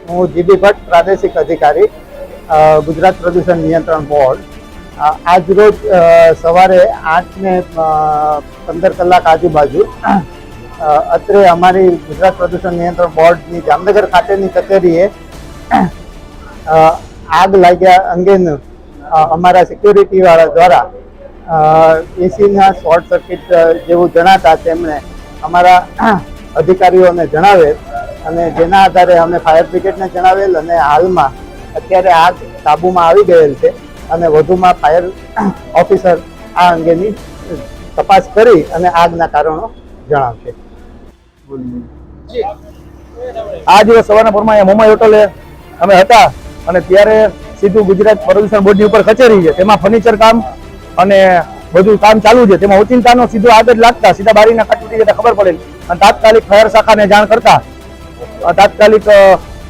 હું જીબી ભટ્ટ, પ્રાદેશિક અધિકારી, ગુજરાત પ્રદૂષણ નિયંત્રણ બોર્ડ. આજ રોજ સવારે 8:15 આજુબાજુ અત્રે અમારી ગુજરાત પ્રદૂષણ નિયંત્રણ બોર્ડની જામનગર ખાતેની કચેરીએ આગ લાગ્યા અંગેનું અમારા સિક્યુરિટીવાળા દ્વારા એસીના શોર્ટ સર્કિટ જેવું જણાતા તેમણે અમારા અધિકારીઓને જણાવેલ અને જેના આધારે અમે ફાયર બ્રિગેડને જણાવેલ અને હાલમાં અત્યારે આગ કાબૂમાં આવી ગયેલ છે અને વધુમાં ફાયર ઓફિસર આ અંગેની તપાસ કરી અને આગના કારણો જણાવશે. આ દિવસ સવારના પોરમાં મોમાઈ હોટલે અમે હતા અને ત્યારે સીધું ગુજરાત પ્રદૂષણ બોર્ડની ઉપર કચેરી છે, તેમાં ફર્નિચર કામ અને બધું કામ ચાલુ છે. તેમાં ઓચિંતાનો સીધો આગ જ લાગતા સીધા બારીના કાટુટી જતા ખબર પડેલ અને તાત્કાલિક ફાયર શાખાને જાણ કરતા તાત્કાલિક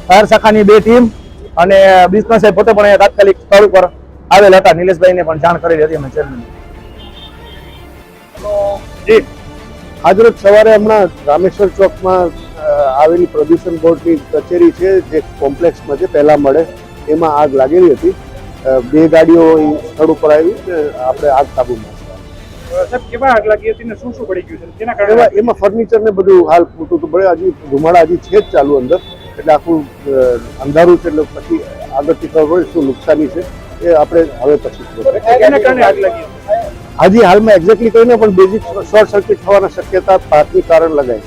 ફાયર શાખાની 2 ટીમ અને બિઝનેસ સાહેબ પોતે પણ અહીંયા તાત્કાલિક સ્થળ ઉપર આવેલ હતા. નિલેશભાઈને પણ જાણ કરેલી હતી અમે ચેરમેન. જી, આજરોજ સવારે હમણાં રામેશ્વર ચોકમાં આવેલી પ્રદૂષણ બોર્ડની કચેરી છે જે કોમ્પ્લેક્સમાં છે પહેલા મળે, એમાં આગ લાગેલી હતી. 2 ગાડીઓ સ્થળ ઉપર આવી આપણે આગ કાબૂમાં. સાહેબ, કેવા આગ લાગી હતી ને શું શું પડી ગયું છે, તેના કારણે? એમાં ફર્નિચર ને બધું હાલ પૂરતું હતું, ભલે હજી ધુમાડા હજી છે જ ચાલુ અંદર, એટલે આખું અંધારું છે, એટલે પછી આગળથી ખબર પડે શું નુકસાની છે એ આપણે હવે પછી તેના કારણે આગ લાગી હજી હાલમાં એક્ઝેક્ટલી કહીને પણ બેઝિક શોર્ટ સર્કિટ થવાના શક્યતા પ્રાથમિક કારણ લગાય.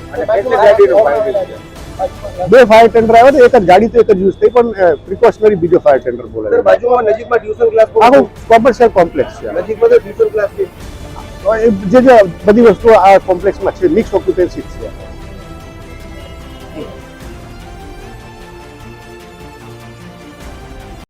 2 ફાયર ટેન્ડર આવ્યા હતા, એક જ ગાડી તો એક જ યુઝ થઈ, પણ પ્રિકોશનરી બીજો ફાયર ટેન્ડર બોલાય. બાજુમાં નજીકમાં ટ્યુશન ક્લાસ આખું કોમર્શિયલ કોમ્પ્લેક્સ છે. નજીકમાં તો ટ્યુશન ક્લાસ છે. જે બધી વસ્તુઓ આ કોમ્પ્લેક્સમાં છે, મિક્સ ઓક્યુપન્સી છે.